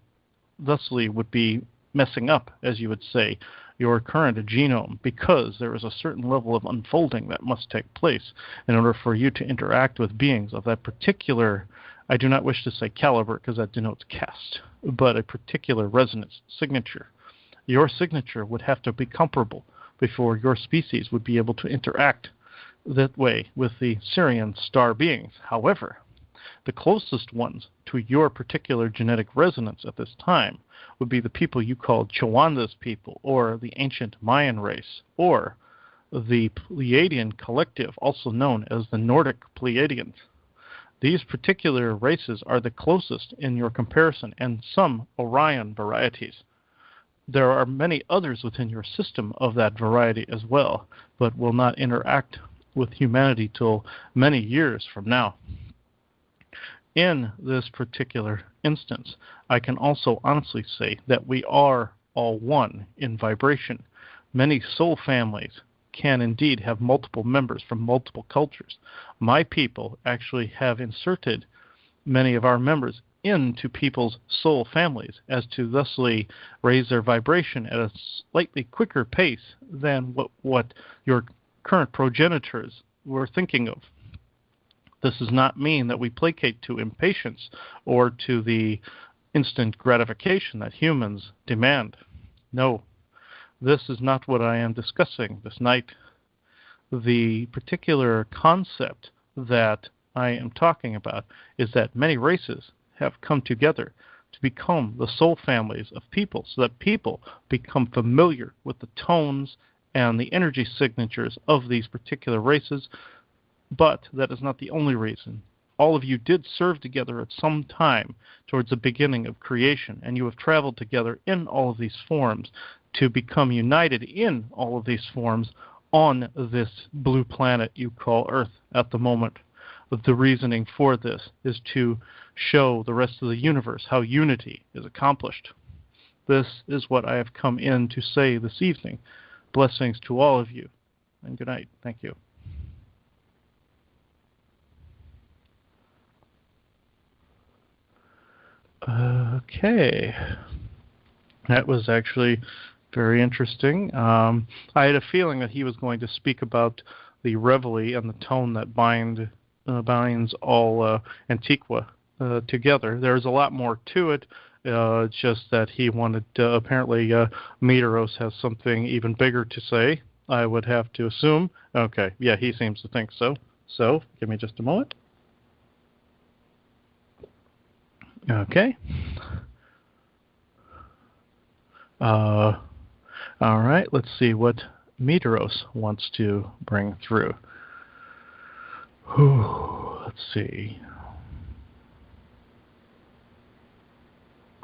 Thusly would be messing up, as you would say, your current genome, because there is a certain level of unfolding that must take place in order for you to interact with beings of that particular, I do not wish to say caliber because that denotes caste, but a particular resonance signature. Your signature would have to be comparable before your species would be able to interact that way with the Sirian star beings. However, the closest ones to your particular genetic resonance at this time would be the people you called Chawanda's people, or the ancient Mayan race, or the Pleiadian collective, also known as the Nordic Pleiadians. These particular races are the closest in your comparison, and some Orion varieties. There are many others within your system of that variety as well, but will not interact with humanity till many years from now. In this particular instance, I can also honestly say that we are all one in vibration. Many soul families can indeed have multiple members from multiple cultures. My people actually have inserted many of our members into people's soul families as to thusly raise their vibration at a slightly quicker pace than what your current progenitors were thinking of. This does not mean that we placate to impatience or to the instant gratification that humans demand. No, this is not what I am discussing this night. The particular concept that I am talking about is that many races have come together to become the soul families of people, so that people become familiar with the tones and the energy signatures of these particular races. But that is not the only reason. All of you did serve together at some time towards the beginning of creation, and you have traveled together in all of these forms to become united in all of these forms on this blue planet you call Earth at the moment. The reasoning for this is to show the rest of the universe how unity is accomplished. This is what I have come in to say this evening. Blessings to all of you, and good night. Thank you. Okay. That was actually very interesting. I had a feeling that he was going to speak about the reveille and the tone that binds all Antiqua together. There's a lot more to it. It's just that he wanted apparently Meteoros has something even bigger to say, I would have to assume. Okay, yeah, he seems to think so. So, give me just a moment. Okay. All right, let's see what Meteoros wants to bring through. Let's see.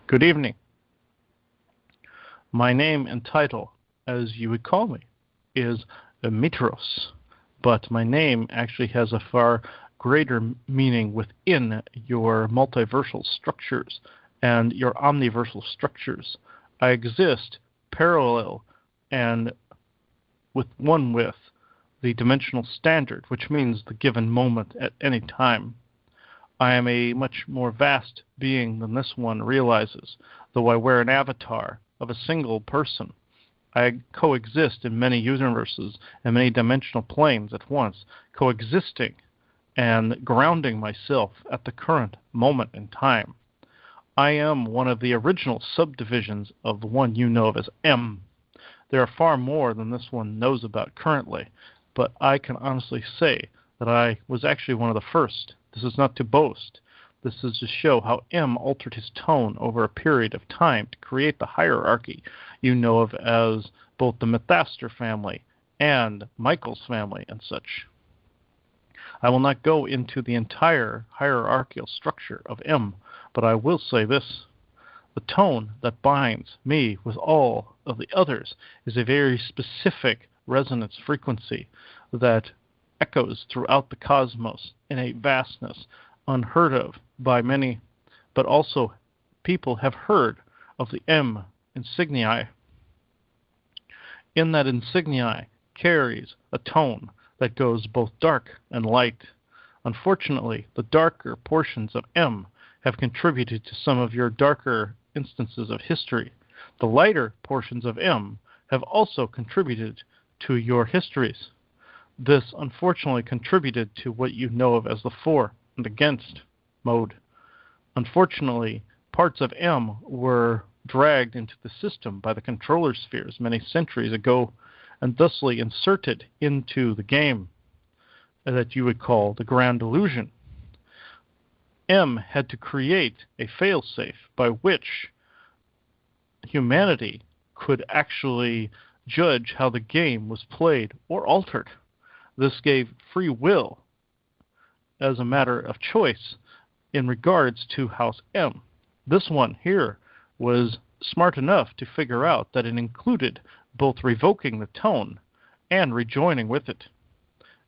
Good evening. My name and title, as you would call me, is Meteoros, but my name actually has a far greater meaning within your multiversal structures and your omniversal structures. I exist parallel and with the dimensional standard, which means the given moment at any time. I am a much more vast being than this one realizes, though I wear an avatar of a single person. I coexist in many universes and many dimensional planes at once, coexisting and grounding myself at the current moment in time. I am one of the original subdivisions of the one you know of as M. There are far more than this one knows about currently, but I can honestly say that I was actually one of the first. This is not to boast. This is to show how M altered his tone over a period of time to create the hierarchy you know of as both the Mythaster family and Michael's family and such. I will not go into the entire hierarchical structure of M, but I will say this. The tone that binds me with all of the others is a very specific resonance frequency that echoes throughout the cosmos in a vastness unheard of by many, but also people have heard of the M insigniae. In that insigniae carries a tone that goes both dark and light. Unfortunately, the darker portions of M have contributed to some of your darker instances of history. The lighter portions of M have also contributed to your histories. This unfortunately contributed to what you know of as the for and against mode. Unfortunately, parts of M were dragged into the system by the controller spheres many centuries ago and thusly inserted into the game that you would call the Grand Illusion. M had to create a failsafe by which humanity could actually judge how the game was played or altered. This gave free will as a matter of choice in regards to House M. This one here was smart enough to figure out that it included both revoking the tone and rejoining with it.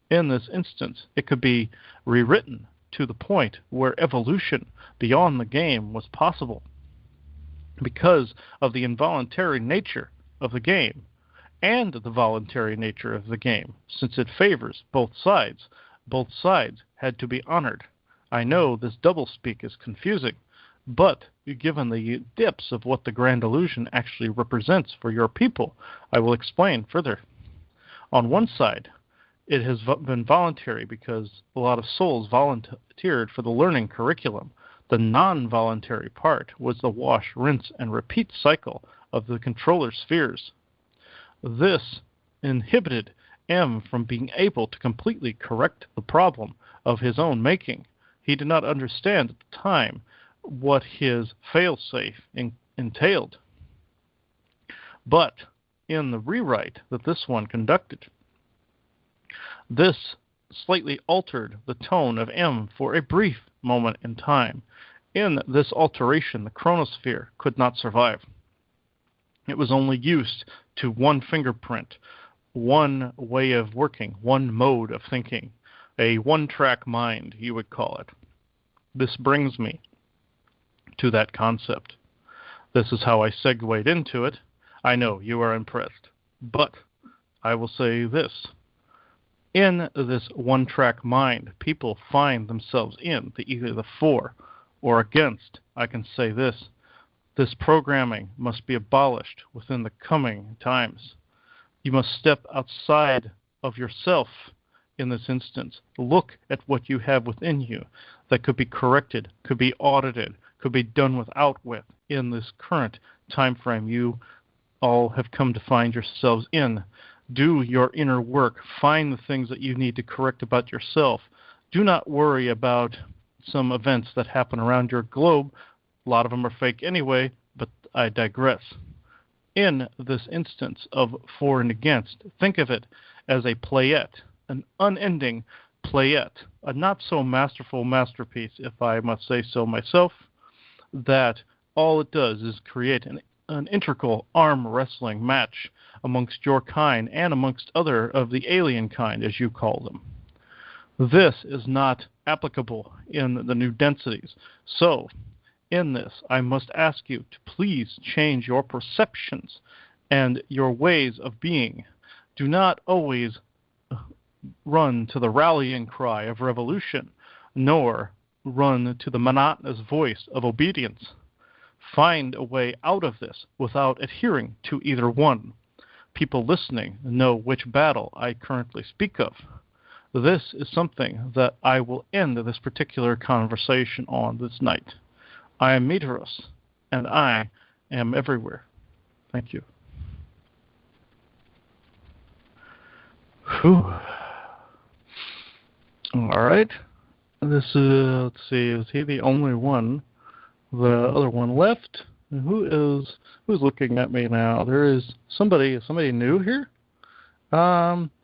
In this instance, it could be rewritten to the point where evolution beyond the game was possible because of the involuntary nature of the game and the voluntary nature of the game, since it favors both sides. Both sides had to be honored. I know this doublespeak is confusing, but given the depths of what the Grand Illusion actually represents for your people, I will explain further. On one side, it has been voluntary because a lot of souls volunteered for the learning curriculum. The non-voluntary part was the wash, rinse, and repeat cycle of the controller spheres. This inhibited M from being able to completely correct the problem of his own making. He did not understand at the time what his failsafe entailed. But in the rewrite that this one conducted, this slightly altered the tone of M for a brief moment in time. In this alteration, the chronosphere could not survive. It was only used to one fingerprint, one way of working, one mode of thinking, a one-track mind, you would call it. This brings me to that concept. This is how I segued into it. I know you are impressed, but I will say this. In this one-track mind, people find themselves in either the for or against. I can say this. This programming must be abolished within the coming times. You must step outside of yourself in this instance. Look at what you have within you that could be corrected, could be audited, could be done without with in this current time frame you all have come to find yourselves in. Do your inner work. Find the things that you need to correct about yourself. Do not worry about some events that happen around your globe. A lot of them are fake anyway, but I digress. In this instance of for and against, think of it as a playette, an unending playette, a not-so-masterful masterpiece, if I must say so myself, that all it does is create an integral arm wrestling match amongst your kind and amongst other of the alien kind, as you call them. This is not applicable in the new densities. So, in this, I must ask you to please change your perceptions and your ways of being. Do not always run to the rallying cry of revolution, nor run to the monotonous voice of obedience. Find a way out of this without adhering to either one. People listening know which battle I currently speak of. This is something that I will end this particular conversation on this night. I am Meteoros, and I am everywhere. Thank you. Whew. All right. This is, let's see, is he the only one? The other one left? Who's looking at me now? There is somebody new here.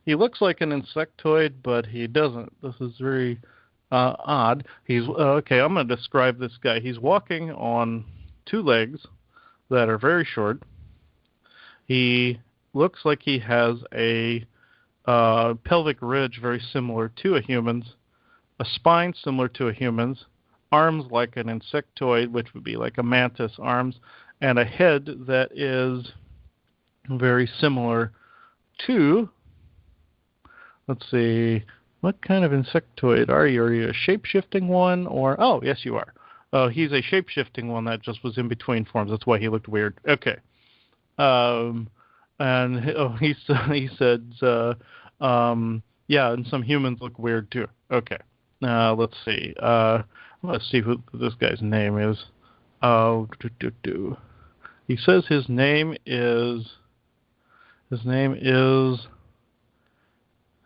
He looks like an insectoid, but he doesn't. This is very odd. He's okay. I'm going to describe this guy. He's walking on 2 legs that are very short. He looks like he has a pelvic ridge very similar to a human's, a spine similar to a human's, arms like an insectoid, which would be like a mantis arms, and a head that is very similar to, let's see, what kind of insectoid are you? Are you a shape-shifting one? Or, oh, yes, you are. He's a shape-shifting one that just was in between forms. That's why he looked weird. Okay. He said, yeah, and some humans look weird too. Okay. Let's see. Let's see who this guy's name is. He says his name is.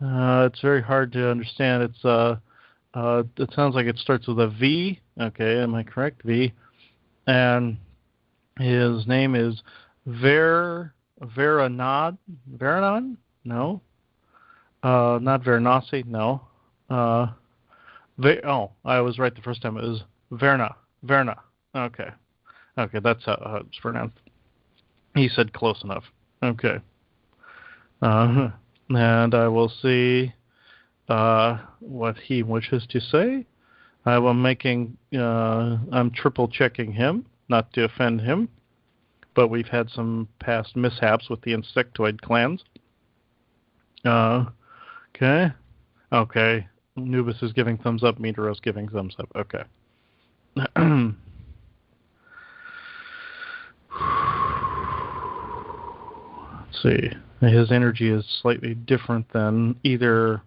It's very hard to understand. It sounds like it starts with a V. Okay, am I correct? V. And his name is Veranon? No. Not Veranasi. No. I was right the first time. It was Verna. Okay. Okay, that's how it's pronounced. He said close enough. Okay. And I will see what he wishes to say. I'm triple checking him, not to offend him, but we've had some past mishaps with the insectoid clans. Okay. Nubis is giving thumbs up, Meteoros giving thumbs up. Okay. Let's see. His energy is slightly different than either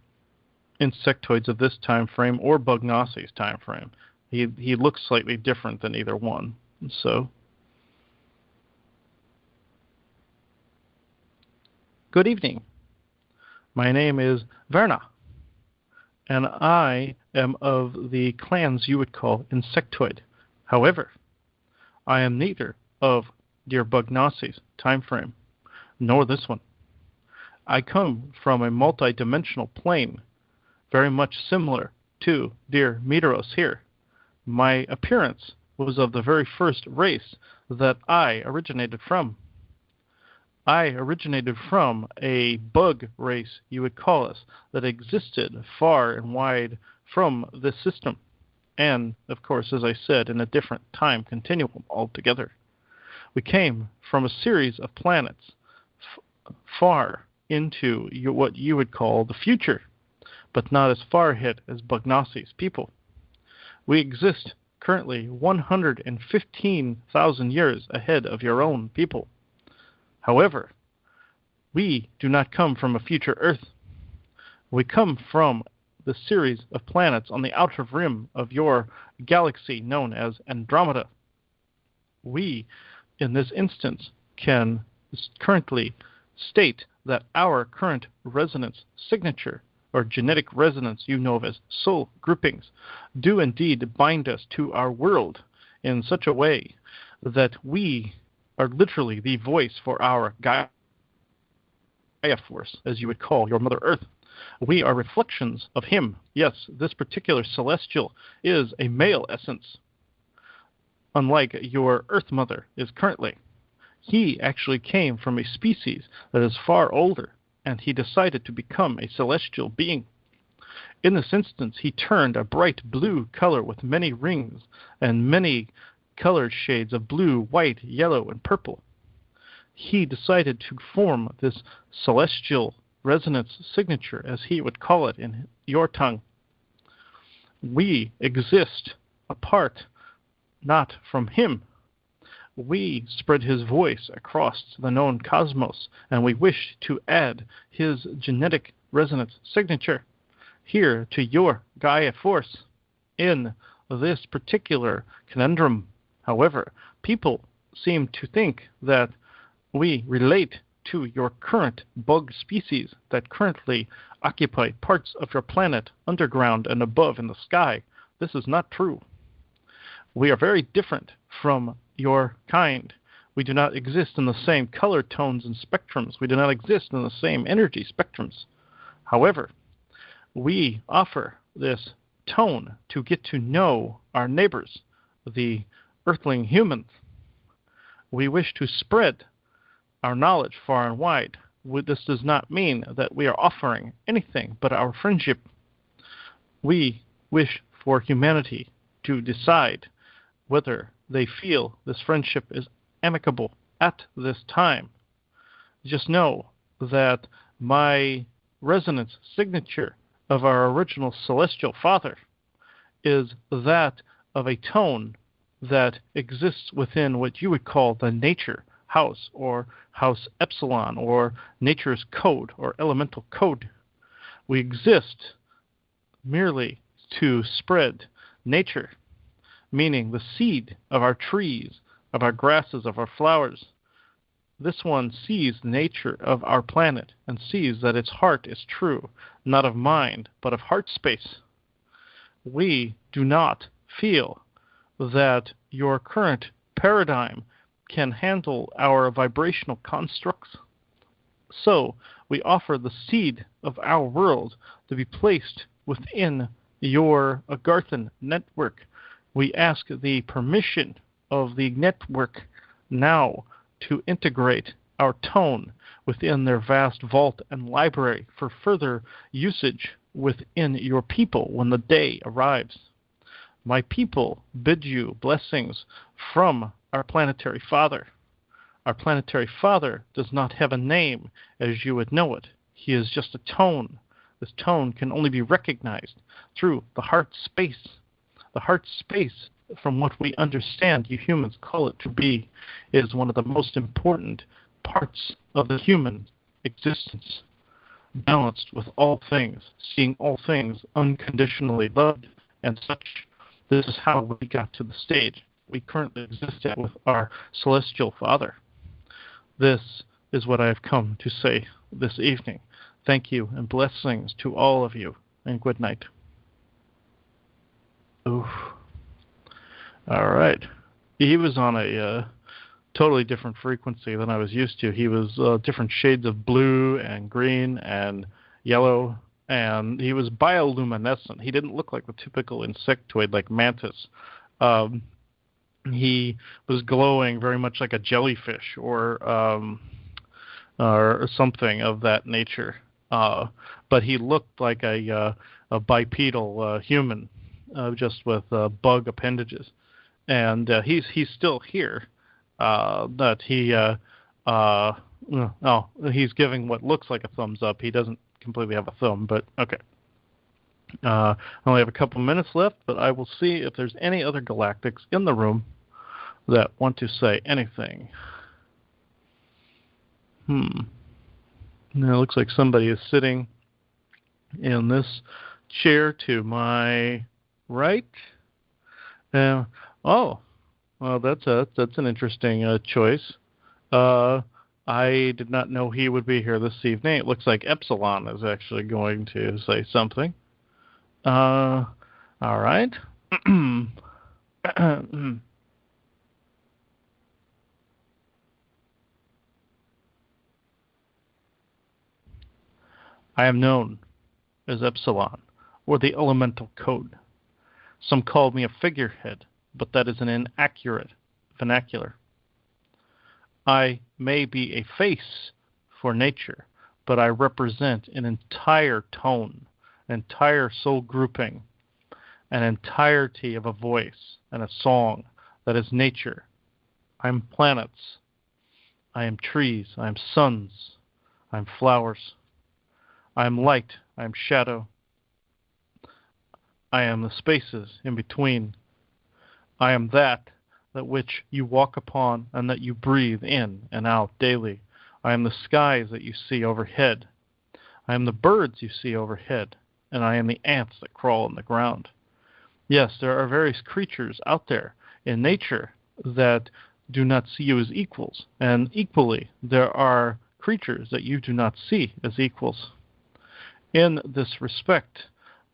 insectoids of this time frame or Bugnosi's time frame. He looks slightly different than either one. So, good evening. My name is Verna, and I am of the clans you would call insectoid. However, I am neither of dear Bugnosi's time frame, nor this one. I come from a multi-dimensional plane, very much similar to dear Meteoros here. My appearance was of the very first race that I originated from. I originated from a bug race, you would call us, that existed far and wide from this system. And, of course, as I said, in a different time continuum altogether. We came from a series of planets far into what you would call the future, but not as far ahead as Bugnosi's people. We exist currently 115,000 years ahead of your own people. However, we do not come from a future Earth. We come from the series of planets on the outer rim of your galaxy known as Andromeda. We, in this instance, can currently state that our current resonance signature, or genetic resonance you know of as soul groupings, do indeed bind us to our world in such a way that we are literally the voice for our Gaia force, as you would call your Mother Earth. We are reflections of him. Yes, this particular celestial is a male essence, unlike your Earth Mother is currently. He actually came from a species that is far older, and he decided to become a celestial being. In this instance, he turned a bright blue color with many rings and many colored shades of blue, white, yellow, and purple. He decided to form this celestial resonance signature, as he would call it in your tongue. We exist apart, not from him. We spread his voice across the known cosmos, and we wish to add his genetic resonance signature here to your Gaia force in this particular conundrum. However, people seem to think that we relate to your current bug species that currently occupy parts of your planet underground and above in the sky. This is not true. We are very different from your kind. We do not exist in the same color tones and spectrums. We do not exist in the same energy spectrums. However, we offer this tone to get to know our neighbors, the Earthling humans. We wish to spread our knowledge far and wide. This does not mean that we are offering anything but our friendship. We wish for humanity to decide whether they feel this friendship is amicable at this time. Just know that my resonance signature of our original celestial father is that of a tone that exists within what you would call the nature house, or house epsilon, or nature's code, or elemental code. We exist merely to spread nature, meaning the seed of our trees, of our grasses, of our flowers. This one sees the nature of our planet and sees that its heart is true, not of mind, but of heart space. We do not feel that your current paradigm can handle our vibrational constructs. So we offer the seed of our world to be placed within your Agarthan network. We ask the permission of the network now to integrate our tone within their vast vault and library for further usage within your people when the day arrives. My people bid you blessings from our planetary father. Our planetary father does not have a name as you would know it. He is just a tone. This tone can only be recognized through the heart space. The heart space, from what we understand you humans call it to be, is one of the most important parts of the human existence. Balanced with all things, seeing all things unconditionally loved and such. This is how we got to the stage we currently exist at with our celestial father. This is what I have come to say this evening. Thank you and blessings to all of you, and good night. Oof. All right. He was on a totally different frequency than I was used to. He was different shades of blue and green and yellow, and he was bioluminescent. He didn't look like the typical insectoid like mantis. He was glowing very much like a jellyfish or something of that nature. But he looked like a bipedal human, just with bug appendages. And he's still here. But he's giving what looks like a thumbs up. He doesn't completely have a thumb, but okay. I only have a couple minutes left, but I will see if there's any other galactics in the room that want to say anything. Now it looks like somebody is sitting in this chair to my right. Well, that's an interesting choice. I did not know he would be here this evening. It looks like Epsilon is actually going to say something. All right. I am known as Epsilon, or the Elemental Code. Some call me a figurehead, but that is an inaccurate vernacular. I may be a face for nature, but I represent an entire tone, an entire soul grouping, an entirety of a voice and a song that is nature. I am planets. I am trees. I am suns. I am flowers. I am light. I am shadow. I am the spaces in between. I am that which you walk upon and that you breathe in and out daily. I am the skies that you see overhead. I am the birds you see overhead, and I am the ants that crawl on the ground. Yes, there are various creatures out there in nature that do not see you as equals, and equally there are creatures that you do not see as equals. In this respect,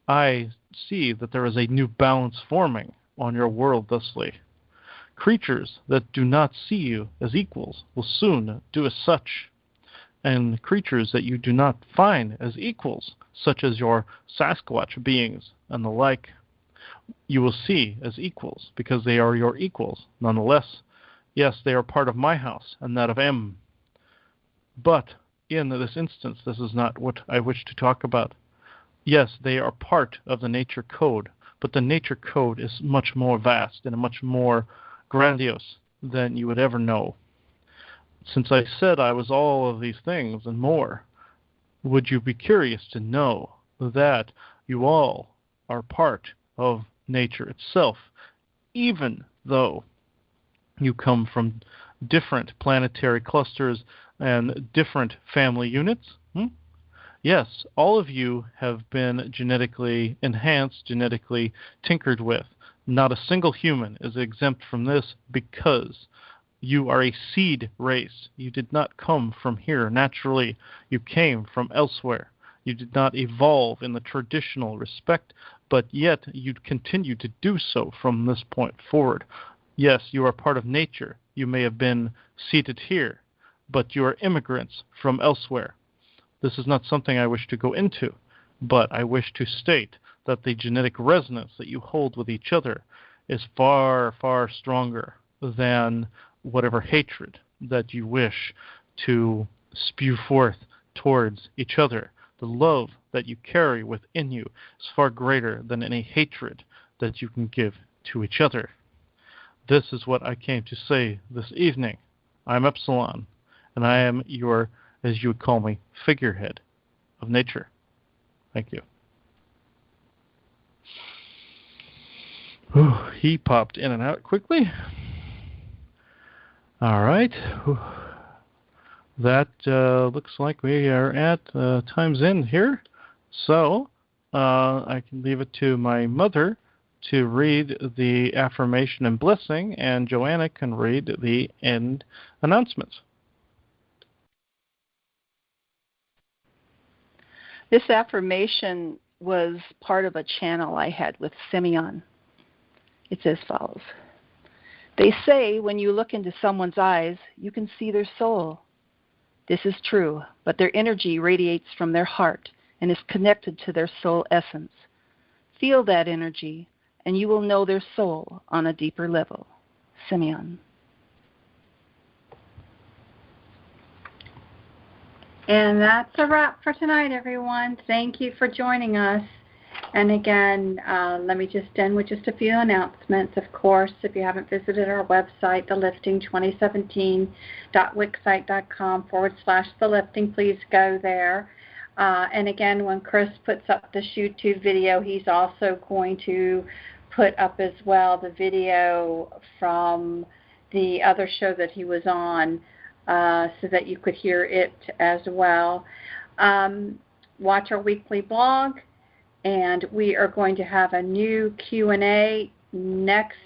I see that there is a new balance forming on your world thusly. Creatures that do not see you as equals will soon do as such, and creatures that you do not find as equals, such as your Sasquatch beings and the like, you will see as equals, because they are your equals. Nonetheless, Yes, they are part of my house and that of M. But in this instance, this is not what I wish to talk about. Yes, they are part of the nature code, but the nature code is much more vast and much more grandiose than you would ever know. Since I said I was all of these things and more, would you be curious to know that you all are part of nature itself, even though you come from different planetary clusters and different family units? Yes, all of you have been genetically enhanced, genetically tinkered with. Not a single human is exempt from this because you are a seed race. You did not come from here naturally. You came from elsewhere. You did not evolve in the traditional respect, but yet you continue to do so from this point forward. Yes, you are part of nature. You may have been seated here, but you are immigrants from elsewhere. This is not something I wish to go into, but I wish to state that the genetic resonance that you hold with each other is far, far stronger than whatever hatred that you wish to spew forth towards each other. The love that you carry within you is far greater than any hatred that you can give to each other. This is what I came to say this evening. I'm Epsilon, and I am your, as you would call me, figurehead of nature. Thank you. He popped in and out quickly. All right. That looks like we are at time's end here. So I can leave it to my mother to read the affirmation and blessing, and Joanna can read the end announcements. This affirmation was part of a channel I had with Simeon. It's as follows. They say when you look into someone's eyes, you can see their soul. This is true, but their energy radiates from their heart and is connected to their soul essence. Feel that energy, and you will know their soul on a deeper level. Simeon. And that's a wrap for tonight, everyone. Thank you for joining us. And again, let me just end with just a few announcements. Of course, if you haven't visited our website, thelifting2017.wixsite.com/thelifting, please go there. And again, when Chris puts up this YouTube video, he's also going to put up as well the video from the other show that he was on, so that you could hear it as well. Watch our weekly blog. And we are going to have a new Q&A next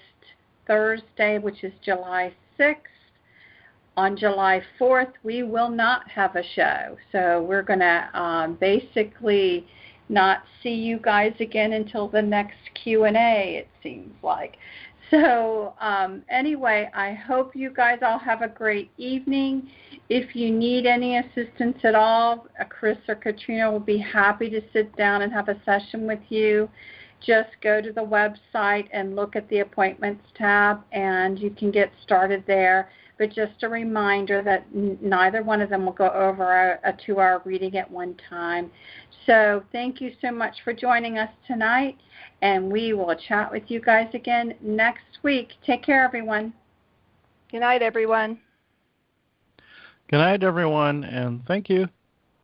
Thursday, which is July 6th. On July 4th, we will not have a show. So we're going to basically not see you guys again until the next Q&A, it seems like. So anyway, I hope you guys all have a great evening. If you need any assistance at all, Chris or Katrina will be happy to sit down and have a session with you. Just go to the website and look at the appointments tab, and you can get started there. But just a reminder that neither one of them will go over a 2-hour reading at one time. So thank you so much for joining us tonight, and we will chat with you guys again next week. Take care, everyone. Good night, everyone. Good night, everyone, and thank you.